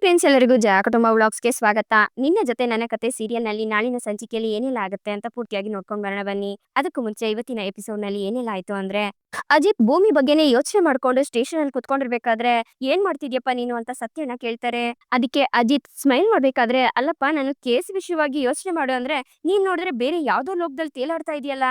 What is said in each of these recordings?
Friends, ಎಲ್ಲರಿಗೂ ಜಯ ಕುಟುಂಬ ವ್ಲಾಗ್ಸ್‌ಗೆ ಸ್ವಾಗತ. ನಿನ್ನ ಜೊತೆ ನನ್ನ ಕತೆ ಸೀರಿಯಲ್‌ನಲ್ಲಿ ನಾಳಿನ ಸಂಚಿಕೆಯಲ್ಲಿ ಏನೆಲ್ಲ ಆಗುತ್ತೆ ಅಂತ ಪೂರ್ತಿಯಾಗಿ ನೋಡ್ಕೊಂಡು ಬರೋಣ ಬನ್ನಿ. ಅದಕ್ಕೂ ಮುಂಚೆ ಇವತ್ತಿನ ಎಪಿಸೋಡ್‌ನಲ್ಲಿ ಏನೆಲ್ಲ ಆಯ್ತು ಅಂದ್ರೆ, ಅಜಿತ್ ಭೂಮಿ ಬಗ್ಗೆನೇ ಯೋಚನೆ ಮಾಡ್ಕೊಂಡು ಸ್ಟೇಷನಲ್ಲಿ ಕುತ್ಕೊಂಡಿರ್ಬೇಕಾದ್ರೆ, "ಏನ್ ಮಾಡ್ತಿದ್ಯಪ್ಪ ನೀನು?" ಅಂತ ಸತ್ಯಣ್ಣ ಕೇಳ್ತಾರೆ. ಅದಕ್ಕೆ ಅಜಿತ್ ಸ್ಮೈಲ್ ಮಾಡ್ಬೇಕಾದ್ರೆ, "ಅಲ್ಲಪ್ಪ, ನಾನು ಕೇಸ್ ವಿಷಯವಾಗಿ ಯೋಚನೆ ಮಾಡು ಅಂದ್ರೆ, ನೀನ್ ನೋಡಿದ್ರೆ ಬೇರೆ ಯಾವ್ದೋ ಲೋಕದಲ್ಲಿ ತೇಲಾಡ್ತಾ ಇದೆಯಲ್ಲ"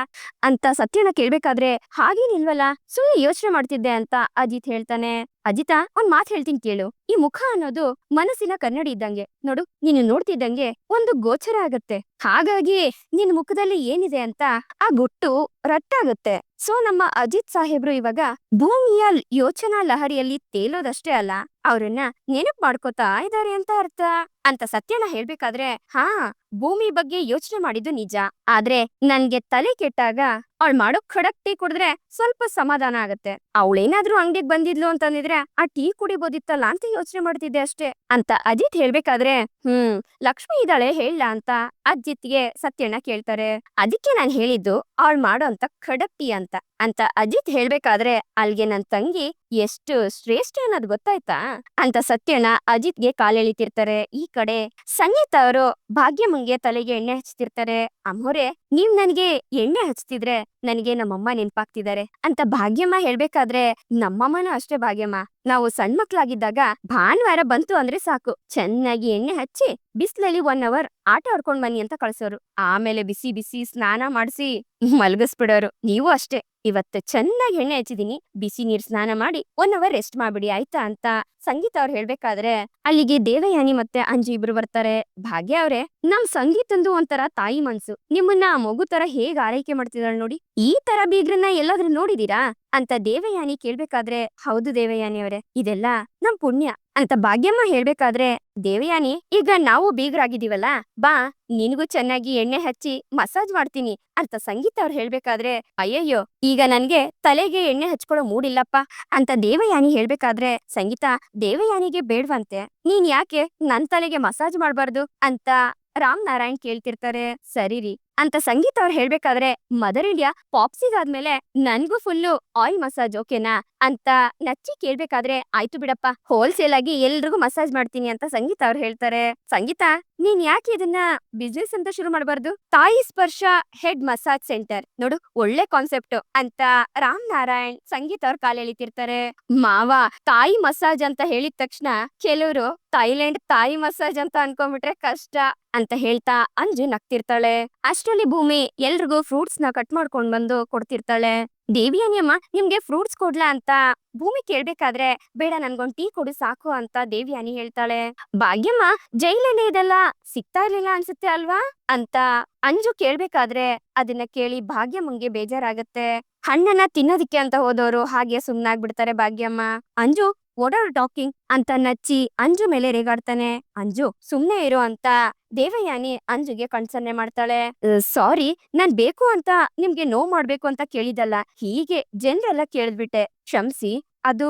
ಅಂತ ಸತ್ಯಣ್ಣ ಕೇಳ್ಬೇಕಾದ್ರೆ, "ಹಾಗೇನಿಲ್ವಲ್ಲ, ಸುಮ್ಮನೆ ಯೋಚನೆ ಮಾಡ್ತಿದ್ದೆ" ಅಂತ ಅಜಿತ್ ಹೇಳ್ತಾನೆ. "ಅಜಿತಾ, ಒಂದ್ ಮಾತ್ ಹೇಳ್ತೀನಿ ಕೇಳು. ಈ ಮುಖ ಅನ್ನೋದು ಮನಸ್ಸಿನ ಕನ್ನಡಿ ಇದ್ದಂಗೆ. ನೋಡು, ನೀನು ನೋಡ್ತಿದ್ದಂಗೆ ಒಂದು ಗೋಚರ ಆಗತ್ತೆ. ಹಾಗಾಗಿ ನಿನ್ ಮುಖದಲ್ಲಿ ಏನಿದೆ ಅಂತ ಆ ಗುಟ್ಟು ರಟ್ಟಾಗುತ್ತೆ. ಸೊ ನಮ್ಮ ಅಜಿತ್ ಸಾಹೇಬ್ರು ಇವಾಗ ಭೂಮಿಯ ಯೋಚನಾ ಲಹರಿಯಲ್ಲಿ ತೇಲೋದಷ್ಟೇ ಅಲ್ಲ, ಅವ್ರನ್ನ ನೆನಪು ಮಾಡ್ಕೋತಾ ಇದಾರೆ ಅಂತ ಅರ್ಥ" ಅಂತ ಸತ್ಯಣ್ಣ ಹೇಳ್ಬೇಕಾದ್ರೆ, "ಹಾ, ಭೂಮಿ ಬಗ್ಗೆ ಯೋಚನೆ ಮಾಡಿದ್ದು ನಿಜ. ಆದ್ರೆ ನನ್ಗೆ ತಲೆ ಕೆಟ್ಟಾಗ ಅವಳು ಮಾಡೋ ಖಡಕ್ ಟೀ ಕುಡಿದ್ರೆ ಸ್ವಲ್ಪ ಸಮಾಧಾನ ಆಗತ್ತೆ. ಅವಳೇನಾದ್ರೂ ಅಂಗಡಿಗೆ ಬಂದಿದ್ಲು ಅಂತಂದಿದ್ರೆ ಆ ಟೀ ಕುಡಿಬೋದಿತ್ತಲ್ಲ ಅಂತ ಯೋಚನೆ ಮಾಡ್ತಿದ್ದೆ ಅಷ್ಟೇ" ಅಂತ ಅಜಿತ್ ಹೇಳ್ಬೇಕಾದ್ರೆ, ಲಕ್ಷ್ಮಿ ಇದ್ದಾಳೆ ಹೇಳ ಅಂತ ಅಜಿತ್ಗೆ ಸತ್ಯಣ್ಣ ಕೇಳ್ತಾರೆ. "ಅದಕ್ಕೆ ನಾನ್ ಹೇಳಿದ್ದು ಅವಳು ಮಾಡೋ ಅಂತ ಖಡಕ್ ಟೀ ಅಂತ ಅಜಿತ್ ಹೇಳ್ಬೇಕಾದ್ರೆ, ಅಲ್ಗೆ ನನ್ ತಂಗಿ ಎಷ್ಟು ಶ್ರೇಷ್ಠ ಅನ್ನೋದು ಗೊತ್ತಾಯ್ತಾ" ಅಂತ ಸತ್ಯಣ್ಣ ಅಜಿತ್ಗೆ ಕಾಲೆಳಿತಿರ್ತಾರೆ. ಈ ಕಡೆ ಸಂಗೀತ ಅವರು ಭಾಗ್ಯಮ್ಮಂಗೆ ತಲೆಗೆ ಎಣ್ಣೆ ಹಚ್ತಿರ್ತಾರೆ. "ಅಮ್ಮೋರೆ, ನೀವ್ ನನ್ಗೆ ಎಣ್ಣೆ ಹಚ್ತಿದ್ರೆ ನನಗೆ ನಮ್ಮಮ್ಮ ನೆನ್ಪಾಗ್ತಿದ್ದಾರೆ" ಅಂತ ಭಾಗ್ಯಮ್ಮ ಹೇಳ್ಬೇಕಾದ್ರೆ, "ನಮ್ಮಮ್ಮನೂ ಅಷ್ಟೇ ಭಾಗ್ಯಮ್ಮ. ನಾವು ಸಣ್ಣ ಮಕ್ಳಾಗಿದ್ದಾಗ ಭಾನುವಾರ ಬಂತು ಅಂದ್ರೆ ಸಾಕು, ಚೆನ್ನಾಗಿ ಎಣ್ಣೆ ಹಚ್ಚಿ ಬಿಸ್ಲಲ್ಲಿ 1 ಅವರ್ ಆಟ ಆಡ್ಕೊಂಡ್ ಬನ್ನಿ ಅಂತ ಕಳ್ಸೋರು. ಆಮೇಲೆ ಬಿಸಿ ಬಿಸಿ ಸ್ನಾನ ಮಾಡಿಸಿ ಮಲಗಿಸ್ಬಿಡೋರು. ನೀವು ಅಷ್ಟೇ, ಇವತ್ತು ಚೆನ್ನಾಗಿ ಎಣ್ಣೆ ಹಚ್ಚಿದೀನಿ, ಬಿಸಿ ನೀರ್ ಸ್ನಾನ ಮಾಡಿ 1 ಅವರ್ ರೆಸ್ಟ್ ಮಾಡ್ಬಿಡಿ ಆಯ್ತಾ" ಅಂತ ಸಂಗೀತ ಅವ್ರು ಹೇಳ್ಬೇಕಾದ್ರೆ, ಅಲ್ಲಿಗೆ ದೇವಯಾನಿ ಮತ್ತೆ ಅಂಜು ಇಬ್ರು ಬರ್ತಾರೆ. "ಭಾಗ್ಯ ಅವ್ರೆ, ನಮ್ ಸಂಗೀತಂದು ಒಂಥರ ತಾಯಿ ಮನ್ಸು. ನಿಮ್ಮನ್ನ ಮಗು ತರ ಹೇಗ್ ಆರೈಕೆ ಮಾಡ್ತಿದಾಳ್ ನೋಡಿ. ಈ ತರ ಬೀಗ್ರನ್ನ ಎಲ್ಲಾದ್ರೂ ನೋಡಿದೀರಾ" ಅಂತ ದೇವಯಾನಿ ಕೇಳ್ಬೇಕಾದ್ರೆ, "ಹೌದು ದೇವಯಾನಿ ಅವರೇ, ಇದೆಲ್ಲ ನಮ್ ಪುಣ್ಯ" ಅಂತ ಭಾಗ್ಯಮ್ಮ ಹೇಳ್ಬೇಕಾದ್ರೆ, "ದೇವಯಾನಿ, ಈಗ ನಾವು ಬೀಗ್ರಾಗಿದೀವಲ್ಲ, ಬಾ, ನಿನ್ಗೂ ಚೆನ್ನಾಗಿ ಎಣ್ಣೆ ಹಚ್ಚಿ ಮಸಾಜ್ ಮಾಡ್ತೀನಿ" ಅಂತ ಸಂಗೀತ ಅವ್ರು ಹೇಳ್ಬೇಕಾದ್ರೆ, "ಅಯ್ಯಯ್ಯೋ, ಈಗ ನನ್ಗೆ ತಲೆಗೆ ಎಣ್ಣೆ ಹಚ್ಕೊಳ್ಳೋ ಮೂಡಿಲ್ಲಪ್ಪ" ಅಂತ ದೇವಯಾನಿ ಹೇಳ್ಬೇಕಾದ್ರೆ, ಸಂಗೀತ ದೇವಯಾನಿಗೆ ಬೇಡ್ವಂತೆ, "ನೀನ್ ಯಾಕೆ ನನ್ ತಲೆಗೆ ಮಸಾಜ್ ಮಾಡ್ಬಾರ್ದು" ಅಂತ ರಾಮ್ ನಾರಾಯಣ್ ಕೇಳ್ತಿರ್ತಾರೆ. "ಸರಿರಿ" ಅಂತ ಸಂಗೀತ ಅವ್ರು ಹೇಳ್ಬೇಕಾದ್ರೆ, "ಮದರ್ ಇಂಡಿಯಾ ಪಾಪ್ಸಿಗಾದ್ಮೇಲೆ ನನ್ಗೂ ಫುಲ್ಲು ಆಯಿಲ್ ಮಸಾಜ್ ಓಕೆನಾ" ಅಂತ ನಚ್ಚಿ ಕೇಳ್ಬೇಕಾದ್ರೆ, "ಆಯ್ತು ಬಿಡಪ್ಪ, ಹೋಲ್ಸೇಲ್ ಆಗಿ ಎಲ್ರಿಗೂ ಮಸಾಜ್ ಮಾಡ್ತೀನಿ" ಅಂತ ಸಂಗೀತ ಅವ್ರು ಹೇಳ್ತಾರೆ. "ಸಂಗೀತ, ನೀನ್ ಯಾಕೆ ಇದನ್ನ ಬಿಸ್ನೆಸ್ ಅಂತ ಶುರು ಮಾಡ್ಬಾರ್ದು? ತಾಯಿ ಸ್ಪರ್ಶ ಹೆಡ್ ಮಸಾಜ್ ಸೆಂಟರ್ ನೋಡು, ಒಳ್ಳೆ ಕಾನ್ಸೆಪ್ಟ್" ಅಂತ ರಾಮ್ ನಾರಾಯಣ್ ಸಂಗೀತ ಅವ್ರ ಕಾಲೆಳಿತಿರ್ತಾರೆ. ಮಾವ, ತಾಯಿ ಮಸಾಜ್ ಅಂತ ಹೇಳಿದ ತಕ್ಷಣ ಕೆಲವರು ಥೈಲ್ಯಾಂಡ್ ತಾಯಿ ಮಸಾಜ್ ಅಂತ ಅನ್ಕೊಂಡ್ಬಿಟ್ರೆ ಕಷ್ಟ ಅಂತ ಹೇಳ್ತಾ ಅಂಜು ನಗ್ತಿರ್ತಾಳೆ. ಅಷ್ಟರಲ್ಲಿ ಭೂಮಿ ಎಲ್ರಿಗೂ ಫ್ರೂಟ್ಸ್ ನ ಕಟ್ ಮಾಡ್ಕೊಂಡ್ ಬಂದು ಕೊಡ್ತಿರ್ತಾಳೆ. "ದೇವಿಯಾನಿ ಅಮ್ಮ, ನಿಮ್ಗೆ ಫ್ರೂಟ್ಸ್ ಕೊಡ್ಲಾ" ಅಂತ ಭೂಮಿ ಕೇಳ್ಬೇಕಾದ್ರೆ, "ಬೇಡ, ನನ್ಗೊಂದ್ ಟೀ ಕೊಡು ಸಾಕು" ಅಂತ ದೇವಿಯಾನಿ ಹೇಳ್ತಾಳೆ. ಭಾಗ್ಯಮ್ಮ, "ಜೈಲಲ್ಲಿ ಇದೆಲ್ಲ ಸಿಗ್ತಾ ಇರ್ಲಿಲ್ಲ ಅನ್ಸುತ್ತೆ ಅಲ್ವಾ" ಅಂತ ಅಂಜು ಕೇಳ್ಬೇಕಾದ್ರೆ, ಅದನ್ನ ಕೇಳಿ ಭಾಗ್ಯಮ್ಮಂಗೆ ಬೇಜಾರಾಗತ್ತೆ. ಹಣ್ಣನ್ನ ತಿನ್ನೋದಿಕ್ಕೆ ಅಂತ ಹೋದವರು ಹಾಗೆ ಸುಮ್ನಾಗ್ಬಿಡ್ತಾರೆ Bhagyamma. Anju, "what are talking" ಅಂತ ನಚ್ಚಿ ಅಂಜು ಮೇಲೆ ರೇಗಾಡ್ತಾನೆ. "ಅಂಜು, ಸುಮ್ನೆ ಇರು" ಅಂತ ದೇವಯಾನಿ ಅಂಜುಗೆ ಕಣ್ಸನ್ನೆ ಮಾಡ್ತಾಳೆ. "ಸಾರಿ, ನಾನ್ ಬೇಕು ಅಂತ ನಿಮ್ಗೆ ನೋವು ಮಾಡ್ಬೇಕು ಅಂತ ಕೇಳಿದಲ್ಲ, ಹೀಗೆ ಜನರೆಲ್ಲ ಕೇಳಿದ್ಬಿಟ್ಟೆ, ಕ್ಷಮ್ಸಿ. ಅದು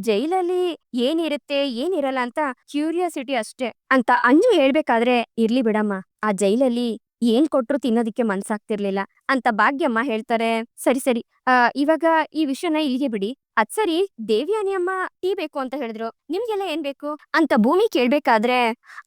ಜೈಲಲ್ಲಿ ಏನಿರುತ್ತೆ ಏನಿರಲ್ಲ ಅಂತ ಕ್ಯೂರಿಯಾಸಿಟಿ ಅಷ್ಟೇ" ಅಂತ ಅಂಜು ಹೇಳ್ಬೇಕಾದ್ರೆ, "ಇರ್ಲಿ ಬಿಡಮ್ಮ, ಆ ಜೈಲಲ್ಲಿ ಏನ್ ಕೊಟ್ರು ತಿನ್ನೋದಿಕ್ಕೆ ಮನ್ಸಾಗ್ತಿರ್ಲಿಲ್ಲ" ಅಂತ ಭಾಗ್ಯಮ್ಮ ಹೇಳ್ತಾರೆ. "ಸರಿ ಸರಿ, ಇವಾಗ ಈ ವಿಷಯನ ಇಲ್ಲಿಗೆ ಬಿಡಿ. ಅದ್ ಸರಿ, ದೇವ್ಯಾನಿ ಅಮ್ಮ ಟೀ ಬೇಕು ಅಂತ ಹೇಳಿದ್ರು, ನಿಮ್ಗೆಲ್ಲ ಏನ್ ಬೇಕು" ಅಂತ ಭೂಮಿ ಕೇಳ್ಬೇಕಾದ್ರೆ,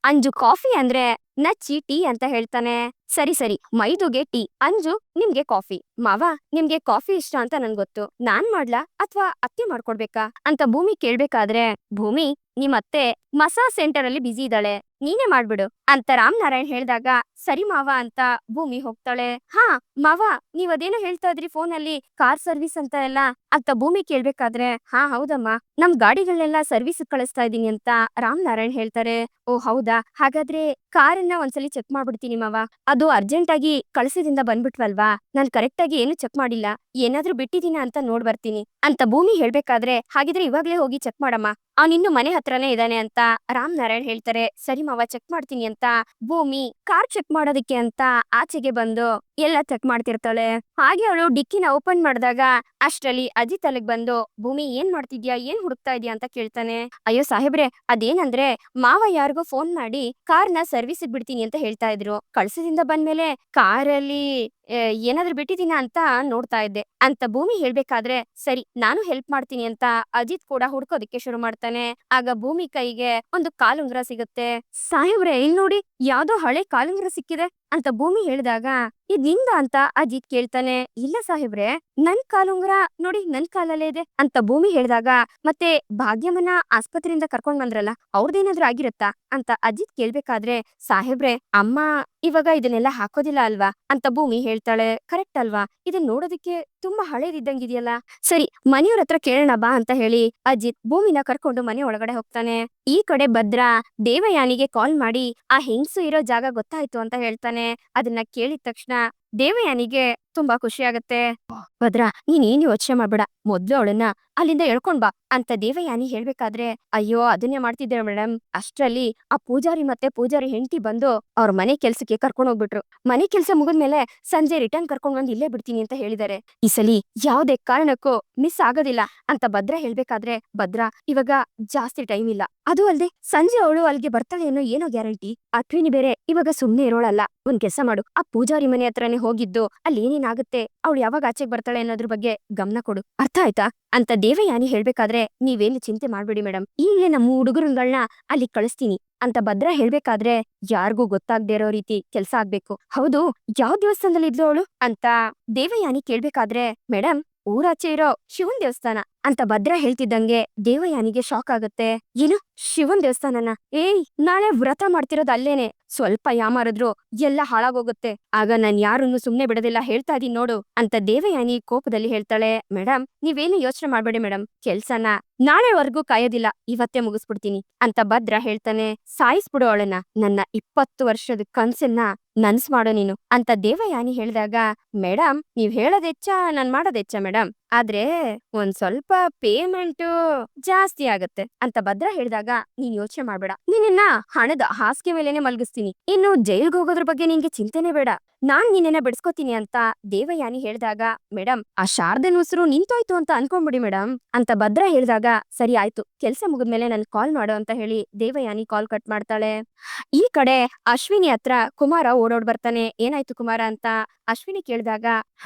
ಅಂಜು ಕಾಫಿ ಅಂದ್ರೆ ನಚ್ಚಿ ಟೀ ಅಂತ ಹೇಳ್ತಾನೆ. "ಸರಿ ಸರಿ, ಮೈದುಗೆ ಟೀ, ಅಂಜು ನಿಮ್ಗೆ ಕಾಫಿ. ಮಾವ, ನಿಮ್ಗೆ ಕಾಫಿ ಇಷ್ಟ ಅಂತ ನನ್ಗೊತ್ತು. ನಾನ್ ಮಾಡ್ಲಾ ಅಥವಾ ಅತ್ತೆ ಮಾಡ್ಕೊಡ್ಬೇಕಾ" ಅಂತ ಭೂಮಿ ಕೇಳ್ಬೇಕಾದ್ರೆ, "ಭೂಮಿ, ನಿಮ್ಮತ್ತೆ ಮಸಾಜ್ ಸೆಂಟರ್ ಅಲ್ಲಿ ಬಿಸಿ ಇದ್ದಾಳೆ, ನೀನೇ ಮಾಡ್ಬಿಡು" ಅಂತ ರಾಮ್ ನಾರಾಯಣ್ ಹೇಳ್ದಾಗ, "ಸರಿ ಮಾವ" ಅಂತ ಭೂಮಿ ಹೋಗ್ತಾಳೆ. "ಹಾ ಮಾವ, ನೀವ್ ಅದೇನೋ ಹೇಳ್ತಾ ಇದ್ರಿ ಫೋನಲ್ಲಿ, ಕಾರ್ ಸರ್ವಿಸ್ ಅಂತ ಎಲ್ಲ" ಅಂತ ಭೂಮಿ ಕೇಳ್ಬೇಕಾದ್ರೆ, "ಹಾ ಹೌದಮ್ಮ, ನಮ್ ಗಾಡಿಗಳನ್ನೆಲ್ಲ ಸರ್ವಿಸ್ ಕಳಿಸ್ತಾ ಇದೀನಿ" ಅಂತ ರಾಮ್ ನಾರಾಯಣ್ ಹೇಳ್ತಾರೆ. "ಓ ಹೌದಾ, ಹಾಗಾದ್ರೆ ಕಾರನ್ನ ಒಂದ್ಸಲಿ ಚೆಕ್ ಮಾಡ್ಬಿಡ್ತೀನಿ ಮಾವ. ಅದು ಅರ್ಜೆಂಟ್ ಆಗಿ ಕಳ್ಸಿದಿಂದ ಬಂದ್ಬಿಟ್ವಲ್ವಾ, ನಾನ್ ಕರೆಕ್ಟ್ ಆಗಿ ಏನು ಚೆಕ್ ಮಾಡಿಲ್ಲ, ಏನಾದ್ರೂ ಬಿಟ್ಟಿದೀನ ಅಂತ ನೋಡ್ ಬರ್ತೀನಿ" ಅಂತ ಭೂಮಿ ಹೇಳ್ಬೇಕಾದ್ರೆ, "ಹಾಗಿದ್ರೆ ಇವಾಗ್ಲೇ ಹೋಗಿ ಚೆಕ್ ಮಾಡಮ್ಮ, ಅವನಿನ್ನು ಮನೆ ಹತ್ರನೇ ಇದ್ದಾನೆ" ಅಂತ ರಾಮ್ ನಾರಾಯಣ್ ಹೇಳ್ತಾರೆ. "ಸರಿ ಮಾವ, ಚೆಕ್ ಮಾಡ್ತೀನಿ" ಅಂತ ಭೂಮಿ ಕಾರ್ ಚೆಕ್ ಮಾಡೋದಕ್ಕೆ ಅಂತ ಆಚೆಗೆ ಬಂದು ಎಲ್ಲ ಚೆಕ್ ಮಾಡ್ತಿರ್ತಾಳೆ. ಹಾಗೆ ಅವಳು ಡಿಕ್ಕಿನ ಓಪನ್ ಮಾಡಿದಾಗ ಅಷ್ಟ್ರಲ್ಲಿ ಅಜಿತ್ ಅಲ್ಲಿಗ್ ಬಂದು ಭೂಮಿ ಏನ್ ಮಾಡ್ತಿದ್ಯಾ, ಏನ್ ಹುಡುಕ್ತಾ ಇದೀಯಾ ಅಂತ ಕೇಳ್ತಾನೆ. ಅಯ್ಯೋ ಸಾಹೇಬ್ರೆ, ಅದೇನಂದ್ರೆ ಮಾವ ಯಾರಿಗೋ ಫೋನ್ ಮಾಡಿ ಕಾರ್ನ ಸರ್ವಿಸ್ ಬಿಡ್ತೀನಿ ಅಂತ ಹೇಳ್ತಾ ಇದ್ರು. ಕಳ್ಸದಿಂದ ಬಂದ್ಮೇಲೆ ಕಾರಲ್ಲಿ ಏನಾದ್ರೂ ಬಿಟ್ಟಿದೀನ ಅಂತ ನೋಡ್ತಾ ಇದ್ದೆ ಅಂತ ಭೂಮಿ ಹೇಳ್ಬೇಕಾದ್ರೆ, ಸರಿ ನಾನು ಹೆಲ್ಪ್ ಮಾಡ್ತೀನಿ ಅಂತ ಅಜಿತ್ ಕೂಡ ಹುಡ್ಕೋದಿಕ್ಕೆ ಶುರು ಮಾಡ್ತಾನೆ. ಆಗ ಭೂಮಿ ಕೈಗೆ ಒಂದು ಕಾಲುಂಗ್ರ ಸಿಗುತ್ತೆ. ಸಾಹೇಬ್ರೆ, ಇಲ್ ನೋಡಿ, ಯಾವ್ದೋ ಹಳೆ ಕಾಲುಂಗ್ರ ಸಿಕ್ಕಿದೆ ಅಂತ ಭೂಮಿ ಹೇಳಿದಾಗ, ಇದ್ ನಿಂದ ಅಂತ ಅಜಿತ್ ಕೇಳ್ತಾನೆ. ಇಲ್ಲ ಸಾಹೇಬ್ರೆ, ನನ್ ಕಾಲುಂಗ್ರ ನೋಡಿ ನನ್ ಕಾಲಲ್ಲೇ ಇದೆ ಅಂತ ಭೂಮಿ ಹೇಳಿದಾಗ, ಮತ್ತೆ ಭಾಗ್ಯಮ್ಮನ ಆಸ್ಪತ್ರೆಯಿಂದ ಕರ್ಕೊಂಡ್ ಬಂದ್ರಲ್ಲ, ಅವ್ರದ್ದೇನಾದ್ರೂ ಆಗಿರತ್ತಾ ಅಂತ ಅಜಿತ್ ಕೇಳ್ಬೇಕಾದ್ರೆ, ಸಾಹೇಬ್ರೆ ಅಮ್ಮ ಇವಾಗ ಇದನ್ನೆಲ್ಲ ಹಾಕೋದಿಲ್ಲ ಅಲ್ವಾ ಅಂತ ಭೂಮಿ ಹೇಳ್ತಾಳೆ. ಕರೆಕ್ಟ್ ಅಲ್ವಾ, ಇದನ್ ನೋಡೋದಕ್ಕೆ ತುಂಬಾ ಹಳೇದಿದ್ದಂಗಿದೆಯಲ್ಲ. ಸರಿ, ಮನೆಯವ್ರ ಹತ್ರ ಕೇಳೋಣ ಬಾ ಅಂತ ಹೇಳಿ ಅಜಿತ್ ಭೂಮಿನ ಕರ್ಕೊಂಡು ಮನೆ ಒಳಗಡೆ ಹೋಗ್ತಾನೆ. ಈ ಕಡೆ ಭದ್ರ ದೇವಯಾನಿಗೆ ಕಾಲ್ ಮಾಡಿ ಆ ಹೆಂಗ್ಸು ಇರೋ ಜಾಗ ಗೊತ್ತಾಯ್ತು ಅಂತ ಹೇಳ್ತಾನೆ. ಅದನ್ನ ಕೇಳಿದ ತಕ್ಷಣ ದೇವಯಾನಿಗೆ ತುಂಬಾ ಖುಷಿ ಆಗತ್ತೆ. ಭದ್ರ, ನೀನೇನು ಯೋಚನೆ ಮಾಡ್ಬೇಡ, ಮೊದ್ಲು ಅವಳನ್ನ ಅಲ್ಲಿಂದ ಎಳ್ಕೊಂಡ್ ಬಾ ಅಂತ ದೇವಯಾನಿ ಹೇಳ್ಬೇಕಾದ್ರೆ, ಅಯ್ಯೋ ಅದನ್ನೇ ಮಾಡ್ತಿದ್ದೆ ಮೇಡಮ್, ಅಷ್ಟ್ರಲ್ಲಿ ಆ ಪೂಜಾರಿ ಮತ್ತೆ ಪೂಜಾರಿ ಹೆಂಡತಿ ಬಂದು ಅವ್ರ ಮನೆ ಕೆಲ್ಸಕ್ಕೆ ಕರ್ಕೊಂಡ್ ಹೋಗ್ಬಿಟ್ರು. ಮನೆ ಕೆಲ್ಸ ಮುಗಿದ್ಮೇಲೆ ಸಂಜೆ ರಿಟರ್ನ್ ಕರ್ಕೊಂಡ್ ಬಂದ್ ಇಲ್ಲೇ ಬಿಡ್ತೀನಿ ಅಂತ ಹೇಳಿದಾರೆ. ಈ ಸಲಿ ಯಾವ್ದೇ ಕಾರಣಕ್ಕೂ ಮಿಸ್ ಆಗೋದಿಲ್ಲ ಅಂತ ಭದ್ರ ಹೇಳ್ಬೇಕಾದ್ರೆ, ಭದ್ರ ಇವಾಗ ಜಾಸ್ತಿ ಟೈಮ್ ಇಲ್ಲ, ಅದು ಅಲ್ದೆ ಸಂಜೆ ಅವಳು ಅಲ್ಲಿಗೆ ಬರ್ತಾಳೆ ಅನ್ನೋ ಏನೋ ಗ್ಯಾರಂಟಿ. ಅಶ್ವಿನಿ ಬೇರೆ ಇವಾಗ ಸುಮ್ನೆ ಇರೋಳಲ್ಲ. ಒಂದ್ ಕೆಲ್ಸ ಮಾಡು, ಆ ಪೂಜಾರಿ ಮನೆ ಹತ್ರನೇ ಹೋಗಿದ್ದು ಅಲ್ಲಿ ಏನೇನಾಗುತ್ತೆ, ಅವಳು ಯಾವಾಗ ಆಚೆಗೆ ಬರ್ತಾಳೆ ಅನ್ನೋದ್ರ ಬಗ್ಗೆ ಗಮನ ಕೊಡು, ಅರ್ಥ ಆಯ್ತಾ ಅಂತ ದೇವಯಾನಿ ಹೇಳ್ಬೇಕಾದ್ರೆ, ನೀವೇನು ಚಿಂತೆ ಮಾಡ್ಬೇಡಿ ಮೇಡಮ್, ಈಗಲೇ ನಮ್ಮ ಹುಡುಗರುಗಳನ್ನ ಅಲ್ಲಿ ಕಳಿಸ್ತೀನಿ ಅಂತ ಭದ್ರ ಹೇಳ್ಬೇಕಾದ್ರೆ, ಯಾರಿಗೂ ಗೊತ್ತಾಗ್ದೇ ಇರೋ ರೀತಿ ಕೆಲ್ಸ ಆಗ್ಬೇಕು. ಹೌದು, ಯಾವ ದೇವಸ್ಥಾನದಲ್ಲಿ ಇದ್ಲು ಅವಳು ಅಂತ ದೇವಯಾನಿ ಕೇಳ್ಬೇಕಾದ್ರೆ, ಮೇಡಮ್ ಊರಾಚೆ ಇರೋ ಶಿವನ್ ದೇವಸ್ಥಾನ ಅಂತ ಭದ್ರ ಹೇಳ್ತಿದ್ದಂಗೆ ದೇವಯಾನಿಗೆ ಶಾಕ್ ಆಗತ್ತೆ. ಏನು, ಶಿವನ್ ದೇವಸ್ಥಾನನ? ಏಯ್, ನಾಳೆ ವ್ರತ ಮಾಡ್ತಿರೋದು ಅಲ್ಲೇನೆ, ಸ್ವಲ್ಪ ಯಾಮಾರಿದ್ರು ಎಲ್ಲ ಹಾಳಾಗೋಗುತ್ತೆ, ಆಗ ನಾನ್ ಯಾರನ್ನು ಸುಮ್ನೆ ಬಿಡೋದಿಲ್ಲ, ಹೇಳ್ತಾ ಇದೀನಿ ನೋಡು ಅಂತ ದೇವಯಾನಿ ಕೋಪದಲ್ಲಿ ಹೇಳ್ತಾಳೆ. ಮೇಡಮ್ ನೀವೇನು ಯೋಚನೆ ಮಾಡ್ಬೇಡಿ ಮೇಡಮ್, ಕೆಲ್ಸನ ನಾಳೆವರೆಗೂ ಕಾಯೋದಿಲ್ಲ, ಇವತ್ತೇ ಮುಗಿಸ್ಬಿಡ್ತೀನಿ ಅಂತ ಭದ್ರ ಹೇಳ್ತಾನೆ. ಸಾಯಿಸ್ಬಿಡು ಅವಳನ್ನ, ನನ್ನ 20 ವರ್ಷದ ಕನ್ಸನ್ನ ನನ್ಸ್ ಮಾಡೋ ನೀನು ಅಂತ ದೇವಯಾನಿ ಹೇಳಿದಾಗ, ಮೇಡಮ್ ನೀವ್ ಹೇಳೋದೆಚ್ಚ ನಾನ್ ಮಾಡೋದೆಚ್ಚ ಮೇಡಮ್, ಆದ್ರೆ ಒಂದ್ ಸ್ವಲ್ಪ ಪೇಮೆಂಟ್ ಜಾಸ್ತಿ ಆಗತ್ತೆ ಅಂತ ಭದ್ರ ಹೇಳಿದಾಗ, ನೀನ್ ಯೋಚನೆ ಮಾಡ್ಬೇಡ, ನಿನ್ನ ಹಣದ ಹಾಸಿಗೆ ಮೇಲೆನೆ ಮಲಗಿಸ್ತೀನಿ, ಇನ್ನು ಜೈಲ್ಗೆ ಹೋಗೋದ್ರ ಬಗ್ಗೆ ನಿನ್ಗೆ ಚಿಂತೆನೆ ಬೇಡ, ನಾನ್ ನಿನ್ನ ಬಿಡಿಸ್ಕೋತೀನಿ ಅಂತ ದೇವಯಾನಿ ಹೇಳಿದಾಗ, ಮೇಡಮ್ ಆ ಶಾರದನ್ ಉಸಿರು ನಿಂತೋಯ್ತು ಅಂತ ಅನ್ಕೊಂಡ್ಬಿಡಿ ಮೇಡಮ್ ಅಂತ ಭದ್ರ ಹೇಳಿದಾಗ, ಸರಿ ಆಯ್ತು, ಕೆಲ್ಸ ಮುಗಿದ್ಮೇಲೆ ನನ್ ಕಾಲ್ ಮಾಡು ಅಂತ ಹೇಳಿ ದೇವಯಾನಿ ಕಾಲ್ ಕಟ್ ಮಾಡ್ತಾಳೆ. ಈ ಕಡೆ ಅಶ್ವಿನಿ ಹತ್ರ ಕುಮಾರ ಓಡೋಡ್ ಬರ್ತಾನೆ. ಏನಾಯ್ತು ಕುಮಾರ ಅಂತ ಅಶ್ವಿನಿ ಕೇಳಿದಾಗ,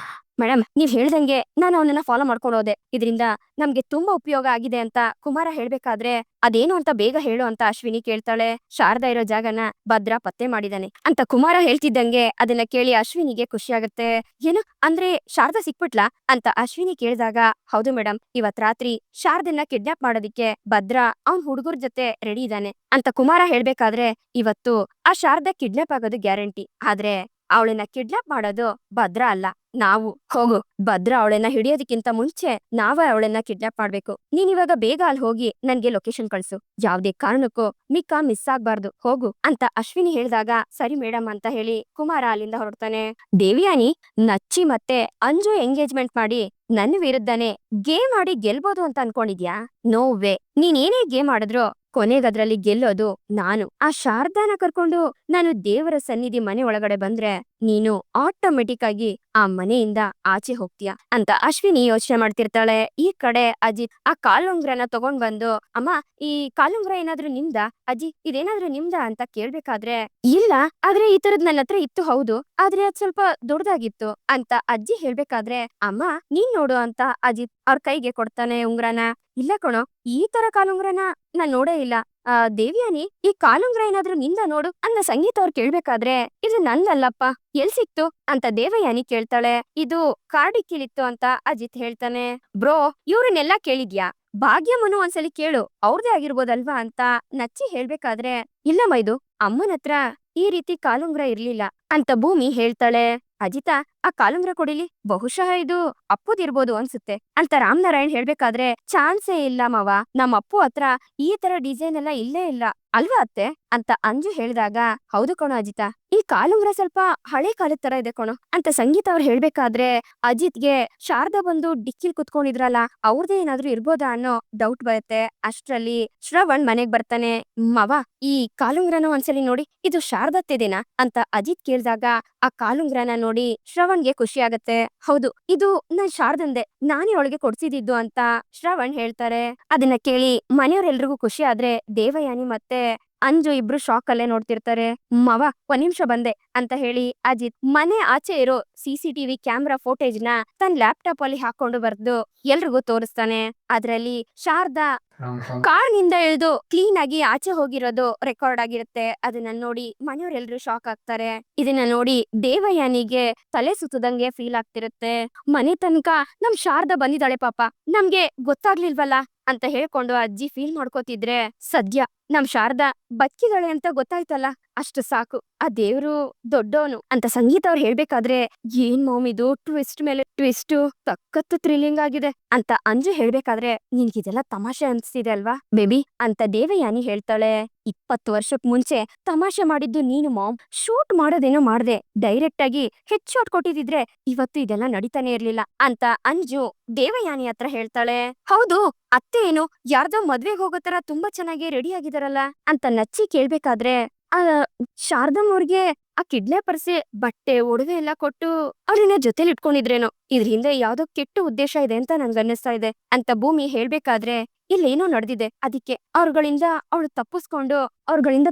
ಮೇಡಮ್ ನೀವ್ ಹೇಳ್ದಂಗೆ ನಾನು ಅವನನ್ನ ಫಾಲೋ ಮಾಡ್ಕೊಂಡು ಹೋದೆ, ಇದರಿಂದ ನಮ್ಗೆ ತುಂಬಾ ಉಪಯೋಗ ಆಗಿದೆ ಅಂತ ಕುಮಾರ ಹೇಳ್ಬೇಕಾದ್ರೆ, ಅದೇನು ಅಂತ ಬೇಗ ಹೇಳು ಅಂತ ಅಶ್ವಿನಿ ಕೇಳ್ತಾಳೆ. ಶಾರದಾ ಇರೋ ಜಾಗನ ಭದ್ರ ಪತ್ತೆ ಮಾಡಿದಾನೆ ಅಂತ ಕುಮಾರ ಹೇಳ್ತಿದ್ದಂಗೆ ಅದನ್ನ ಕೇಳಿ ಅಶ್ವಿನಿಗೆ ಖುಷಿ ಆಗತ್ತೆ. ಏನು ಅಂದ್ರೆ ಶಾರದಾ ಸಿಕ್ಬಿಟ್ಲಾ ಅಂತ ಅಶ್ವಿನಿ ಕೇಳಿದಾಗ, ಹೌದು ಮೇಡಮ್, ಇವತ್ ರಾತ್ರಿ ಶಾರದನ್ನ ಕಿಡ್ನಾಪ್ ಮಾಡೋದಿಕ್ಕೆ ಭದ್ರ ಅವ್ನ್ ಹುಡುಗರ ಜೊತೆ ರೆಡಿ ಇದ್ದಾನೆ ಅಂತ ಕುಮಾರ ಹೇಳ್ಬೇಕಾದ್ರೆ, ಇವತ್ತು ಆ ಶಾರದಾ ಕಿಡ್ನಾಪ್ ಆಗೋದು ಗ್ಯಾರಂಟಿ, ಆದ್ರೆ ಅವಳನ್ನ ಕಿಡ್ನಾಪ್ ಮಾಡೋದು ಭದ್ರ ಅಲ್ಲ, ನಾವು. ಹೋಗು, ಭದ್ರ ಅವಳನ್ನ ಹಿಡಿಯೋದಕ್ಕಿಂತ ಮುಂಚೆ ನಾವೇ ಅವಳನ್ನ ಕಿಡ್ನಾಪ್ ಮಾಡ್ಬೇಕು. ನೀನ್ ಇವಾಗ ಬೇಗ ಅಲ್ಲಿ ಹೋಗಿ ನನ್ಗೆ ಲೊಕೇಶನ್ ಕಳ್ಸು, ಯಾವ್ದೇ ಕಾರಣಕ್ಕೂ ಮಿಸ್ ಆಗ್ಬಾರ್ದು, ಹೋಗು ಅಂತ ಅಶ್ವಿನಿ ಹೇಳಿದಾಗ, ಸರಿ ಮೇಡಮ್ ಅಂತ ಹೇಳಿ ಕುಮಾರ ಅಲ್ಲಿಂದ ಹೊರಡ್ತಾನೆ. ದೇವಯಾನಿ ನಚ್ಚಿ ಮತ್ತೆ ಅಂಜು ಎಂಗೇಜ್ಮೆಂಟ್ ಮಾಡಿ ನನ್ನ ವಿರುದ್ಧನೇ ಗೇಮ್ ಆಡಿ ಗೆಲ್ಬೋದು ಅಂತ ಅನ್ಕೊಂಡಿದ್ಯಾ? ನೋ ವೇ, ನೀನ್ ಏನೇ ಗೇಮ್ ಆಡಿದ್ರು ಕೊನೆಗದ್ರಲ್ಲಿ ಗೆಲ್ಲೋದು ನಾನು. ಆ ಶಾರದಾನ ಕರ್ಕೊಂಡು ನಾನು ದೇವರ ಸನ್ನಿಧಿ ಮನೆ ಒಳಗಡೆ ಬಂದ್ರೆ ನೀನು ಆಟೋಮೆಟಿಕ್ ಆಗಿ ಆ ಮನೆಯಿಂದ ಆಚೆ ಹೋಗ್ತೀಯ ಅಂತ ಅಶ್ವಿನಿ ಯೋಚನೆ ಮಾಡ್ತಿರ್ತಾಳೆ. ಈ ಕಡೆ ಅಜಿತ್ ಆ ಕಾಲುಂಗ್ರನ ತಗೊಂಡ್ ಬಂದು, ಅಮ್ಮ ಈ ಕಾಲುಂಗ್ರ ಏನಾದ್ರೂ ನಿಮ್ದ ಅಜ್ಜಿ, ಇದೇನಾದ್ರೂ ನಿಮ್ದ ಅಂತ ಕೇಳ್ಬೇಕಾದ್ರೆ, ಇಲ್ಲ ಆದ್ರೆ ಈ ತರದ್ ನನ್ನ ಹತ್ರ ಇತ್ತು, ಹೌದು, ಆದ್ರೆ ಅದ್ ಸ್ವಲ್ಪ ದೊಡ್ಡದಾಗಿತ್ತು ಅಂತ ಅಜ್ಜಿ ಹೇಳ್ಬೇಕಾದ್ರೆ, ಅಮ್ಮ ನೀನ್ ನೋಡು ಅಂತ ಅಜಿತ್ ಅವ್ರ ಕೈಗೆ ಕೊಡ್ತಾನೆ ಉಂಗ್ರನ. ಇಲ್ಲ ಕಣೋ, ಈ ತರ ಕಾಲುಂಗ್ರನ ನಾನ್ ನೋಡೇ ಇಲ್ಲ. ದೇವ್ಯಾನಿ ಈ ಕಾಲುಂಗ್ರ ಏನಾದ್ರೂ ನಿಂದ ನೋಡು ಅನ್ನ ಸಂಗೀತ ಅವ್ರು ಕೇಳ್ಬೇಕಾದ್ರೆ, ಇದು ನಂದಲ್ಲಪ್ಪ, ಎಲ್ ಸಿಕ್ತು ಅಂತ ದೇವಯಾನಿ ಕೇಳ್ತಾಳೆ. ಇದು ಕಾರ್ಡಿಕ್ಕಿಲಿತ್ತು ಅಂತ ಅಜಿತ್ ಹೇಳ್ತಾನೆ. ಬ್ರೋ, ಇವ್ರನ್ನೆಲ್ಲಾ ಕೇಳಿದ್ಯಾ? ಭಾಗ್ಯಮ್ಮನು ಒಂದ್ಸಲಿ ಕೇಳು, ಅವ್ರದೇ ಆಗಿರ್ಬೋದಲ್ವಾ ಅಂತ ನಚ್ಚಿ ಹೇಳ್ಬೇಕಾದ್ರೆ, ಇಲ್ಲ ಮೈದು, ಅಮ್ಮನ ಹತ್ರ ಈ ರೀತಿ ಕಾಲುಂಗ್ರ ಇರ್ಲಿಲ್ಲ ಅಂತ ಭೂಮಿ ಹೇಳ್ತಾಳೆ. ಅಜಿತಾ, ಆ ಕಾಲುಂಗ್ರ ಕೊಡಿಲಿ, ಬಹುಶಃ ಇದು ಅಪ್ಪುದಿರ್ಬೋದು ಅನ್ಸುತ್ತೆ ಅಂತ ರಾಮನಾರಾಯಣ್ ಹೇಳ್ಬೇಕಾದ್ರೆ, ಚಾನ್ಸೇ ಇಲ್ಲ ಮಾವ, ನಮ್ಮ ಅಪ್ಪು ಹತ್ರ ಈ ತರ ಡಿಸೈನ್ ಎಲ್ಲ ಇಲ್ಲೇ ಇಲ್ಲ ಅಲ್ವಾ ಅತ್ತೆ ಅಂತ ಅಂಜು ಹೇಳಿದಾಗ, ಹೌದು ಕಣೋ ಅಜಿತ, ಈ ಕಾಲುಂಗ್ರ ಸ್ವಲ್ಪ ಹಳೆ ಕಾಲದ ತರ ಇದೆ ಕಣೋ ಅಂತ ಸಂಗೀತ ಅವ್ರು ಹೇಳ್ಬೇಕಾದ್ರೆ, ಅಜಿತ್ಗೆ ಶಾರದಾ ಬಂದು ಡಿಕ್ಕಿಲ್ ಕುತ್ಕೊಂಡಿದ್ರಲ್ಲ, ಅವ್ರದೇ ಏನಾದ್ರೂ ಇರ್ಬೋದಾ ಅನ್ನೋ ಡೌಟ್ ಬರುತ್ತೆ. ಅಷ್ಟ್ರಲ್ಲಿ ಶ್ರವಣ್ ಮನೆಗ್ ಬರ್ತಾನೆ. ಮಾವ, ಈ ಕಾಲುಂಗ್ರನ ಒಂದ್ಸಲಿ ನೋಡಿ, ಇದು ಶಾರದತ್ತೆದೇನಾ ಅಂತ ಅಜಿತ್ ಕೇಳಿದಾಗ, ಆ ಕಾಲುಂಗ್ರನ ನೋಡಿ ಶ್ರವಣ್ಗೆ ಖುಷಿ ಆಗತ್ತೆ. ಹೌದು, ಇದು ನಾನ್ ಶಾರದಂದೆ, ನಾನೇ ಅವಳಿಗೆ ಕೊಡ್ಸಿದಿದ್ದು ಅಂತ ಶ್ರವಣ್ ಹೇಳ್ತಾರೆ. ಅದನ್ನ ಕೇಳಿ ಮನೆಯವರೆಲ್ರಿಗೂ ಖುಷಿ ಆದ್ರೆ, ದೇವಯಾನಿ ಮತ್ತೆ ಅಂಜು ಇಬ್ರು ಶಾಕ್ ಅಲ್ಲೇ ನೋಡ್ತಿರ್ತಾರೆ. ಮಾವ, ಒಂದ್ ನಿಮಿಷ ಬಂದೆ ಅಂತ ಹೇಳಿ ಅಜಿತ್ ಮನೆ ಆಚೆ ಇರೋ CCTV ಕ್ಯಾಮ್ರಾ ಫೋಟೇಜ್ ನ ತನ್ನ ಲ್ಯಾಪ್ಟಾಪ್ ಅಲ್ಲಿ ಹಾಕೊಂಡು ಬರ್ದು ಎಲ್ರಿಗೂ ತೋರಿಸ್ತಾನೆ. ಅದ್ರಲ್ಲಿ ಶಾರದಾ ಕಾರ್ನಿಂದ ಇಳಿದು ಕ್ಲೀನ್ ಆಗಿ ಆಚೆ ಹೋಗಿರೋದು ರೆಕಾರ್ಡ್ ಆಗಿರುತ್ತೆ. ಅದನ್ನ ನೋಡಿ ಮನೆಯವರೆಲ್ಲರೂ ಶಾಕ್ ಆಗ್ತಾರೆ. ಇದನ್ನ ನೋಡಿ ದೇವಯಾನಿಗೆ ತಲೆ ಸುತ್ತದಂಗೆ ಫೀಲ್ ಆಗ್ತಿರುತ್ತೆ. ಮನೆ ತನಕ ನಮ್ ಶಾರದಾ ಬಂದಿದ್ದಾಳೆ ಪಾಪ, ನಮ್ಗೆ ಗೊತ್ತಾಗ್ಲಿಲ್ವಲ್ಲ ಅಂತ ಹೇಳ್ಕೊಂಡು ಅಜ್ಜಿ ಫೀಲ್ ಮಾಡ್ಕೋತಿದ್ರೆ, ಸದ್ಯ ನಮ್ ಶಾರದಾ ಬದುಕಿದಾಳೆ ಅಂತ ಗೊತ್ತಾಯ್ತಲ್ಲ, ಅಷ್ಟು ಸಾಕು, ಆ ದೇವ್ರು ದೊಡ್ಡವನು ಅಂತ ಸಂಗೀತ ಅವ್ರು ಹೇಳ್ಬೇಕಾದ್ರೆ, ಏನ್ ಮಾಮ್ ಇದು ಟ್ವಿಸ್ಟ್ ಮೇಲೆ ಟ್ವಿಸ್ಟ್, ಸಖತ್ತು ಥ್ರಿಲ್ಲಿಂಗ್ ಆಗಿದೆ ಅಂತ ಅಂಜು ಹೇಳ್ಬೇಕಾದ್ರೆ, ನಿನ್ಗಿದೆಲ್ಲ ತಮಾಷೆ ಅನ್ಸ್ತಿದೆ ಅಲ್ವಾ ಬೇಬಿ ಅಂತ ದೇವಯಾನಿ ಹೇಳ್ತಾಳೆ. 20 ವರ್ಷಕ್ ಮುಂಚೆ ತಮಾಷೆ ಮಾಡಿದ್ದು ನೀನು ಮಾಮ್, ಶೂಟ್ ಮಾಡೋದೇನೋ ಮಾಡ್ದೆ, ಡೈರೆಕ್ಟ್ ಆಗಿ ಹೆಡ್ ಶಾಟ್ ಕೊಟ್ಟಿದ್ರೆ ಇವತ್ತು ಇದೆಲ್ಲ ನಡೀತಾನೆ ಇರ್ಲಿಲ್ಲ ಅಂತ ಅಂಜು ದೇವಯಾನಿ ಹತ್ರ ಹೇಳ್ತಾಳೆ. ಹೌದು, ಅತ್ತೆ ಏನು ಯಾರ್ದೋ ಮದ್ವೆಗ್ ಹೋಗೋ ತರ ತುಂಬಾ ಚೆನ್ನಾಗಿ ರೆಡಿ ಆಗಿದಾರಲ್ಲ ಅಂತ ನಚ್ಚಿ ಕೇಳ್ಬೇಕಾದ್ರೆ, ಆ ಶಾರದಮ್ ಅವ್ರಿಗೆ ಆ ಕಿಡ್ನಾಪರ್ಸೆ ಬಟ್ಟೆ ಒಡವೆ ಎಲ್ಲ ಕೊಟ್ಟು ಅವ್ರನ್ನ ಜೊತೆಲಿ ಇಟ್ಕೊಂಡಿದ್ರೇನೋ, ಇದ್ರ ಹಿಂದೆ ಯಾವ್ದೋ ಕೆಟ್ಟ ಉದ್ದೇಶ ಇದೆ ಅಂತ ನನ್ಗನ್ನಿಸ್ತಾ ಇದೆ ಅಂತ ಭೂಮಿ ಹೇಳ್ಬೇಕಾದ್ರೆ, ಇಲ್ಲೇನೋ ನಡೆದಿದೆ, ಅದಕ್ಕೆ ಅವ್ರಗಳಿಂದ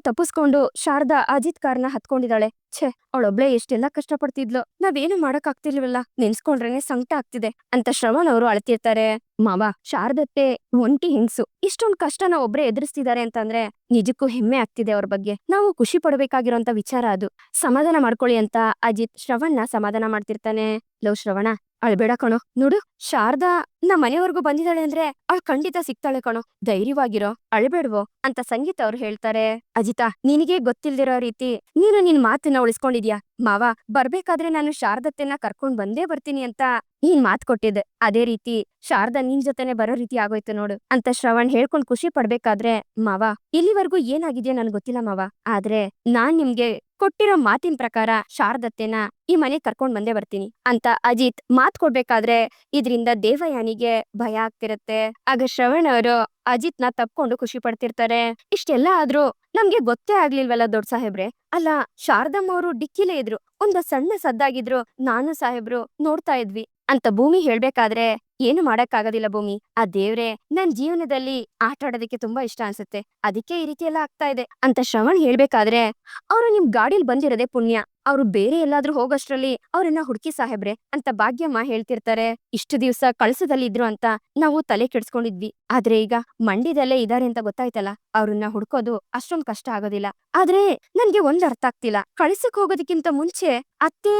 ತಪ್ಪಿಸ್ಕೊಂಡು ಶಾರದಾ ಅಜಿತ್ ಕಾರ್ನ ಹತ್ಕೊಂಡಿದ್ದಾಳೆ. ಛೆ, ಅವಳೊಬ್ಳೆ ಎಷ್ಟೆಲ್ಲಾ ಕಷ್ಟಪಡ್ತಿದ್ಲು, ನಾವೇನು ಮಾಡಕ್ ಆಗ್ತಿಲ್ವಲ್ಲ, ನೆನ್ಸ್ಕೊಂಡ್ರೇನೆ ಸಂಕಟ ಆಗ್ತಿದೆ ಅಂತ ಶ್ರವಣ್ ಅವರು ಅಳ್ತಿರ್ತಾರೆ. ಮಾವ, ಶಾರದತ್ತೆ ಒಂಟಿ ಹೆಂಗ್ಸು, ಇಷ್ಟೊಂದ್ ಕಷ್ಟನ ಒಬ್ರೇ ಎದುರಿಸ್ತಿದ್ದಾರೆ ಅಂತಂದ್ರೆ ನಿಜಕ್ಕೂ ಹೆಮ್ಮೆ ಆಗ್ತಿದೆ ಅವ್ರ ಬಗ್ಗೆ, ನಾವು ಖುಷಿ ಪಡ್ಬೇಕಾಗಿರೋಂತ ವಿಚಾರ ಅದು. ಸಮಾಧಾನ ಮಾಡ್ಕೊಳ್ಳಿ ಅಂತ ಅಜಿತ್ ಶ್ರವಣ್ನ ಸಮಾಧಾನ ಮಾಡ್ತಿರ್ತಾನೆ. ಲವ್ ಶ್ರವಣ, ಅಳ್ಬೇಡ ಕಣೋ, ನೋಡು ಶಾರದಾ ನಮ್ಮ ಮನೆವರೆಗೂ ಬಂದಿದ್ದಾಳೆ ಅಂದ್ರೆ ಅವಳು ಖಂಡಿತ ಸಿಗ್ತಾಳೆ ಕಣೋ, ಧೈರ್ಯವಾಗಿರೋ, ಅಳ್ಬೇಡ್ವೋ ಅಂತ ಸಂಗೀತ ಅವ್ರು ಹೇಳ್ತಾರೆ. ಅಜಿತಾ, ನಿನಗೆ ಗೊತ್ತಿಲ್ದಿರೋ ರೀತಿ ನೀನು ನಿನ್ ಮಾತನ್ನ ಉಳಿಸ್ಕೊಂಡಿದ್ಯಾ. ಮಾವ, ಬರ್ಬೇಕಾದ್ರೆ ನಾನು ಶಾರದತ್ತೆನ ಕರ್ಕೊಂಡ್ ಬಂದೇ ಬರ್ತೀನಿ ಅಂತ ನೀನ್ ಮಾತ್ ಕೊಟ್ಟಿದ್ದೆ, ಅದೇ ರೀತಿ ಶಾರದಾ ನಿನ್ ಜೊತೆನೆ ಬರೋ ರೀತಿ ಆಗೋಯ್ತು ನೋಡು ಅಂತ ಶ್ರವಣ್ ಹೇಳ್ಕೊಂಡ್ ಖುಷಿ ಪಡ್ಬೇಕಾದ್ರೆ, ಮಾವ ಇಲ್ಲಿವರೆಗೂ ಏನಾಗಿದ್ಯೋ ನನ್ಗೆ ಗೊತ್ತಿಲ್ಲ ಮಾವ, ಆದ್ರೆ ನಾನ್ ನಿಮ್ಗೆ ಕೊಟ್ಟಿರೋ ಮಾತಿನ ಪ್ರಕಾರ ಶಾರದತ್ತೆನ ಈ ಮನೆ ಕರ್ಕೊಂಡ್ ಬಂದೇ ಬರ್ತೀನಿ ಅಂತ ಅಜಿತ್ ಮಾತ್ ಕೊಡ್ಬೇಕಾದ್ರೆ, ಇದ್ರಿಂದ ದೇವಯಾನಿಗೆ ಭಯ ಆಗ್ತಿರತ್ತೆ. ಆಗ ಶ್ರವಣ್ ಅವರು ಅಜಿತ್ನ ತಪ್ಕೊಂಡು ಖುಷಿ ಪಡ್ತಿರ್ತಾರೆ. ಇಷ್ಟೆಲ್ಲ ಆದ್ರೂ ನಮ್ಗೆ ಗೊತ್ತೇ ಆಗ್ಲಿಲ್ವಲ್ಲ ದೊಡ್ಡ ಸಾಹೇಬ್ರೆ, ಅಲ್ಲ ಶಾರದಮ್ಮ ಅವರು ಡಿಕ್ಕಿಲೇ ಇದ್ರು, ಒಂದು ಸಣ್ಣ ಸದ್ದಾಗಿದ್ರು ನಾನು ಸಾಹೇಬ್ರು ನೋಡ್ತಾ ಇದ್ವಿ ಅಂತ ಭೂಮಿ ಹೇಳ್ಬೇಕಾದ್ರೆ, ಏನು ಮಾಡಕ್ಕಾಗೋದಿಲ್ಲ ಭೂಮಿ, ಆ ದೇವ್ರೆ ನನ್ ಜೀವನದಲ್ಲಿ ಆಟ ಆಡೋದಕ್ಕೆ ತುಂಬಾ ಇಷ್ಟ ಅನ್ಸುತ್ತೆ, ಅದಕ್ಕೆ ಈ ರೀತಿ ಎಲ್ಲ ಆಗ್ತಾ ಇದೆ ಅಂತ ಶ್ರವಣ್ ಹೇಳ್ಬೇಕಾದ್ರೆ, ಅವ್ರು ನಿಮ್ ಗಾಡಿಲ್ ಬಂದಿರೋದೇ ಪುಣ್ಯ, ಅವ್ರು ಬೇರೆ ಎಲ್ಲಾದ್ರೂ ಹೋಗೋಷ್ಟ್ರಲ್ಲಿ ಅವ್ರನ್ನ ಹುಡುಕಿ ಸಾಹೇಬ್ರೆ ಅಂತ ಭಾಗ್ಯಮ್ಮ ಹೇಳ್ತಿರ್ತಾರೆ. ಇಷ್ಟು ದಿವ್ಸ ಕಳ್ಸದಲ್ಲಿ ಇದ್ರು ಅಂತ ನಾವು ತಲೆ ಕೆಡ್ಸ್ಕೊಂಡಿದ್ವಿ, ಆದ್ರೆ ಈಗ ಮಂಡ್ಯದಲ್ಲೇ ಇದಾರೆ ಅಂತ ಗೊತ್ತಾಯ್ತಲ್ಲ, ಅವ್ರನ್ನ ಹುಡ್ಕೋದು ಅಷ್ಟೊಂದ್ ಕಷ್ಟ ಆಗೋದಿಲ್ಲ. ಆದ್ರೆ ನನ್ಗೆ ಒಂದ್ ಅರ್ಥ ಆಗ್ತಿಲ್ಲ, ಕಳ್ಸಕ್ ಹೋಗೋದಕ್ಕಿಂತ ಮುಂಚೆ ಅತ್ತೆ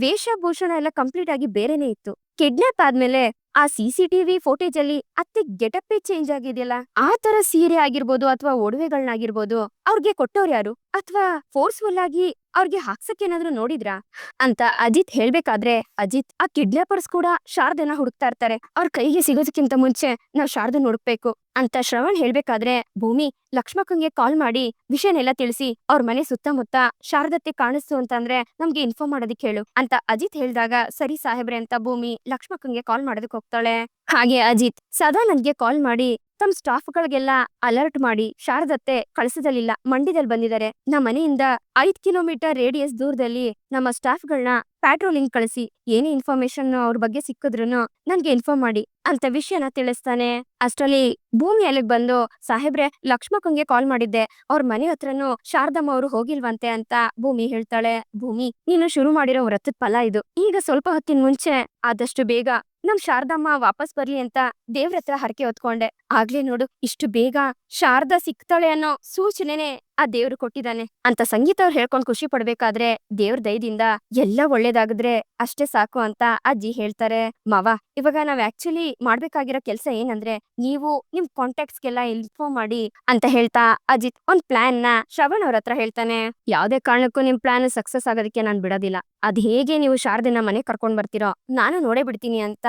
ವೇಷಭೂಷಣ ಎಲ್ಲ ಕಂಪ್ಲೀಟ್ ಆಗಿ ಬೇರೆನೆ ಇತ್ತು, ಕಿಡ್ನಾಪ್ ಆದ್ಮೇಲೆ ಆ CCTV ಫೋಟೇಜ್ ಅಲ್ಲಿ ಅತ್ತೆ ಗೆಟಪ್ಪೇ ಚೇಂಜ್ ಆಗಿದೆಯಲ್ಲ, ಆ ತರ ಸೀರೆ ಆಗಿರ್ಬೋದು ಅಥವಾ ಒಡವೆಗಳನ್ನಾಗಿರ್ಬೋದು ಅವ್ರಿಗೆ ಕೊಟ್ಟವ್ರು ಯಾರು, ಅಥವಾ ಫೋರ್ಸ್ಫುಲ್ ಆಗಿ ಅವ್ರಿಗೆ ಹಾಕ್ಸಕ್ ಏನಾದ್ರು ನೋಡಿದ್ರಾ ಅಂತ ಅಜಿತ್ ಹೇಳ್ಬೇಕಾದ್ರೆ, ಅಜಿತ್, ಆ ಕಿಡ್ನಾಪರ್ಸ್ ಕೂಡ ಶಾರದನ ಹುಡುಕ್ತಾ ಇರ್ತಾರೆ, ಅವ್ರ ಕೈಗೆ ಸಿಗೋದಕ್ಕಿಂತ ಮುಂಚೆ ನಾವ್ ಶಾರದನ್ ಹುಡುಕ್ಬೇಕು ಅಂತ ಶ್ರವಣ್ ಹೇಳ್ಬೇಕಾದ್ರೆ, ಭೂಮಿ ಲಕ್ಷ್ಮಕ್ಕಂಗೆ ಕಾಲ್ ಮಾಡಿ ವಿಷಯನೆಲ್ಲ ತಿಳಿಸಿ ಅವ್ರ ಮನೆ ಸುತ್ತಮುತ್ತ ಶಾರದತ್ತೆ ಕಾಣಿಸ್ತು ಅಂತಂದ್ರೆ ನಮ್ಗೆ ಇನ್ಫಾರ್ಮ್ ಮಾಡೋದಿಕ್ ಹೇಳು ಅಂತ ಅಜಿತ್ ಹೇಳ್ದಾಗ, ಸರಿ ಸಾಹೇಬ್ರೆ ಅಂತ ಭೂಮಿ ಲಕ್ಷ್ಮಕ್ಕಂಗೆ ಕಾಲ್ ಮಾಡೋದಕ್ ಹೋಗ್ತಾಳೆ. ಹಾಗೆ ಅಜಿತ್ ಸದಾನಂದ್ಗೆ ಕಾಲ್ ಮಾಡಿ ತಮ್ಮ ಸ್ಟಾಫ್ಗಳಿಗೆಲ್ಲ ಅಲರ್ಟ್ ಮಾಡಿ, ಶಾರದತ್ತೆ ಕಳ್ಸದಲ್ಲಿಲ್ಲ, ಮಂಡ್ಯದಲ್ಲಿ ಬಂದಿದ್ದಾರೆ, ನಮ್ಮ ಮನೆಯಿಂದ 5 ಕಿಲೋಮೀಟರ್ ರೇಡಿಯಸ್ ದೂರದಲ್ಲಿ ನಮ್ಮ ಸ್ಟಾಫ್ಗಳನ್ನ ಪ್ಯಾಟ್ರೋಲಿಂಗ್ ಕಳಿಸಿ, ಏನೇ ಇನ್ಫಾರ್ಮೇಶನ್ ಅವ್ರ ಬಗ್ಗೆ ಸಿಕ್ಕಿದ್ರು ನನ್ಗೆ ಇನ್ಫಾರ್ಮ್ ಮಾಡಿ ಅಂತ ವಿಷಯನ ತಿಳಿಸ್ತಾನೆ. ಅಷ್ಟರಲ್ಲಿ ಭೂಮಿ ಅಲ್ಲಿಗ್ ಬಂದು, ಸಾಹೇಬ್ರೆ ಲಕ್ಷ್ಮಕ್ಕಂಗೆ ಕಾಲ್ ಮಾಡಿದ್ದೆ, ಅವ್ರ ಮನೆ ಹತ್ರನು ಶಾರದಮ್ಮ ಅವರು ಹೋಗಿಲ್ವಂತೆ ಅಂತ ಭೂಮಿ ಹೇಳ್ತಾಳೆ. ಭೂಮಿ, ನೀನು ಶುರು ಮಾಡಿರೋ ವ್ರತದ ಫಲ ಇದು, ಈಗ ಸ್ವಲ್ಪ ಹೊತ್ತಿನ ಮುಂಚೆ ಆದಷ್ಟು ಬೇಗ ನಮ್ ಶಾರದಮ್ಮ ವಾಪಸ್ ಬರ್ಲಿ ಅಂತ ದೇವ್ರ ಹತ್ರ ಹರಕೆ ಹೊತ್ಕೊಂಡೆ, ಆಗ್ಲೇ ನೋಡು ಇಷ್ಟು ಬೇಗ ಶಾರದಾ ಸಿಗ್ತಾಳೆ ಅನ್ನೋ ಸೂಚನೆನೆ ಆ ದೇವ್ರು ಕೊಟ್ಟಿದ್ದಾನೆ ಅಂತ ಸಂಗೀತ ಅವ್ರು ಹೇಳ್ಕೊಂಡ್ ಖುಷಿ ಪಡ್ಬೇಕಾದ್ರೆ ದೇವ್ರ ದಯದಿಂದ ಎಲ್ಲ ಒಳ್ಳೇದಾಗಿದ್ರೆ ಅಷ್ಟೇ ಸಾಕು ಅಂತ ಅಜ್ಜಿ ಹೇಳ್ತಾರೆ. ಮಾವ, ಇವಾಗ ನಾವ್ ಆಕ್ಚುಲಿ ಮಾಡ್ಬೇಕಾಗಿರೋ ಕೆಲ್ಸ ಏನಂದ್ರೆ ನೀವು ನಿಮ್ ಕಾಂಟ್ಯಾಕ್ಟ್ಸ್ಗೆಲ್ಲ ಇನ್ಫಾರ್ಮ್ ಮಾಡಿ ಅಂತ ಹೇಳ್ತಾ ಅಜಿತ್ ಒಂದ್ ಪ್ಲಾನ್ ನ ಶ್ರವಣ್ ಅವ್ರ ಹತ್ರ ಹೇಳ್ತಾನೆ. ಯಾವ್ದೇ ಕಾರಣಕ್ಕೂ ನಿಮ್ ಪ್ಲಾನ್ ಸಕ್ಸಸ್ ಆಗೋದಕ್ಕೆ ನಾನ್ ಬಿಡೋದಿಲ್ಲ. ಅದ್ ಹೇಗೆ ನೀವು ಶಾರದನ ಮನೆ ಕರ್ಕೊಂಡ್ ಬರ್ತೀರೋ ನಾನು ನೋಡೇ ಬಿಡ್ತೀನಿ ಅಂತ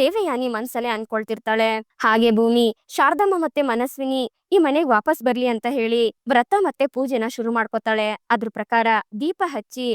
ದೇವಯಾನಿ ಮನ್ಸಲ್ಲೇ ಅನ್ಕೊಳ್ತಿರ್ತಾಳೆ. ಹಾಗೆ ಭೂಮಿ ಶಾರದಮ್ಮ ಮತ್ತೆ ಮನಸ್ವಿನಿ ಈ ಮನೆಗ್ ವಾಪಸ್ ಬರ್ಲಿ ಅಂತ ಹೇಳಿ ವ್ರತ ಮತ್ತೆ ಪೂಜೆನ ಶುರು ಮಾಡ್ಕೋತಾಳೆ. ಅದ್ರ ಪ್ರಕಾರ ದೀಪ ಹಚ್ಚಿ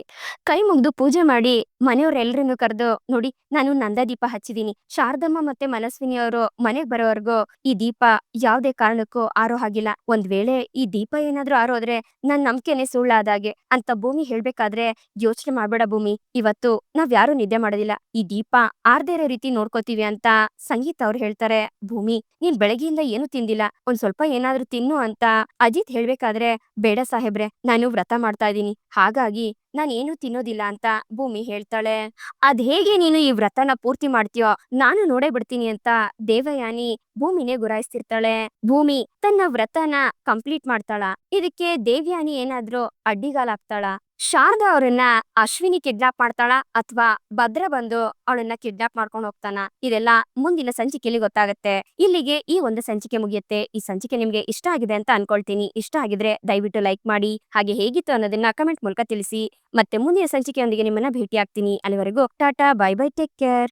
ಕೈ ಮುಗ್ದು ಪೂಜೆ ಮಾಡಿ ಮನೆಯವ್ರೆಲ್ರನ್ನೂ ಕರೆದು, ನೋಡಿ ನಾನು ನಂದ ದೀಪ ಹಚ್ಚಿದೀನಿ, ಶಾರದಮ್ಮ ಮತ್ತೆ ಮನಸ್ವಿನಿ ಅವರು ಮನೆಗ್ ಬರೋವರ್ಗು ಈ ದೀಪ ಯಾವ್ದೇ ಕಾರಣಕ್ಕೂ ಆರೋ ಹಾಗಿಲ್ಲ. ಒಂದ್ ವೇಳೆ ಈ ದೀಪ ಏನಾದ್ರೂ ಆರೋದ್ರೆ ನನ್ ನಂಬಿಕೆನೆ ಸುಳ್ಳಾದಾಗೆ ಅಂತ ಭೂಮಿ ಹೇಳ್ಬೇಕಾದ್ರೆ, ಯೋಚನೆ ಮಾಡ್ಬೇಡ ಭೂಮಿ, ಇವತ್ತು ನಾವ್ ಯಾರು ನಿದ್ದೆ ಮಾಡೋದಿಲ್ಲ, ಈ ದೀಪ ಆರ್ದೇ ಇರೋ ರೀತಿ ನೋಡ್ಕೋತೀವಿ ಅಂತ ಸಂಗೀತ ಅವ್ರು ಹೇಳ್ತಾರೆ. ಭೂಮಿ, ನೀನ್ ಬೆಳಗ್ಗೆಯಿಂದ ಏನು ತಿಂದಿಲ್ಲ, ಒಂದ್ ಸ್ವಲ್ಪ ಏನಾದ್ರೂ ತಿನ್ನು ಅಂತ ಅಜಿತ್ ಹೇಳ್ಬೇಕಾದ್ರೆ, ಬೇಡ ಸಾಹೇಬ್ರೆ, ನಾನು ವ್ರತ ಮಾಡ್ತಾ ಇದೀನಿ, ಹಾಗಾಗಿ ನಾನ್ ಏನು ತಿನ್ನೋದಿಲ್ಲ ಅಂತ ಭೂಮಿ ಹೇಳ್ತಾಳೆ. ಅದ್ ಹೇಗೆ ನೀನು ಈ ವ್ರತನ ಪೂರ್ತಿ ಮಾಡ್ತೀಯೋ ನಾನು ನೋಡೇ ಬಿಡ್ತೀನಿ ಅಂತ ದೇವಯಾನಿ ಭೂಮಿನೇ ಗುರಾಯಿಸ್ತಿರ್ತಾಳೆ. ಭೂಮಿ ತನ್ನ ವ್ರತನ ಕಂಪ್ಲೀಟ್ ಮಾಡ್ತಾಳ. ಇದಕ್ಕೆ ದೇವಯಾನಿ ಏನಾದ್ರೂ ಅಡ್ಡಿಗಾಲಾಗ್ತಾಳ? ಶಾರದಾ ಅವ್ರನ್ನ ಅಶ್ವಿನಿ ಕಿಡ್ನಾಪ್ ಮಾಡ್ತಾಳ ಅಥವಾ ಭದ್ರ ಬಂದು ಅವಳನ್ನ ಕಿಡ್ನಾಪ್ ಮಾಡ್ಕೊಂಡು ಹೋಗ್ತಾನ? ಇದೆಲ್ಲ ಮುಂದಿನ ಸಂಚಿಕೆಯಲ್ಲಿ ಗೊತ್ತಾಗತ್ತೆ. ಇಲ್ಲಿಗೆ ಈ ಒಂದು ಸಂಚಿಕೆ ಮುಗಿಯುತ್ತೆ. ಈ ಸಂಚಿಕೆ ನಿಮ್ಗೆ ಇಷ್ಟ ಆಗಿದೆ ಅಂತ ಅನ್ಕೊಳ್ತೀನಿ. ಇಷ್ಟ ಆಗಿದ್ರೆ ದಯವಿಟ್ಟು ಲೈಕ್ ಮಾಡಿ, ಹಾಗೆ ಹೇಗಿತ್ತು ಅನ್ನೋದನ್ನ ಕಮೆಂಟ್ ಮೂಲಕ ತಿಳಿಸಿ. ಮತ್ತೆ ಮುಂದಿನ ಸಂಚಿಕೆಯೊಂದಿಗೆ ನಿಮ್ಮನ್ನ ಭೇಟಿ ಆಗ್ತೀನಿ. ಅಲ್ಲಿವರೆಗೂ Tata, bye bye, take care.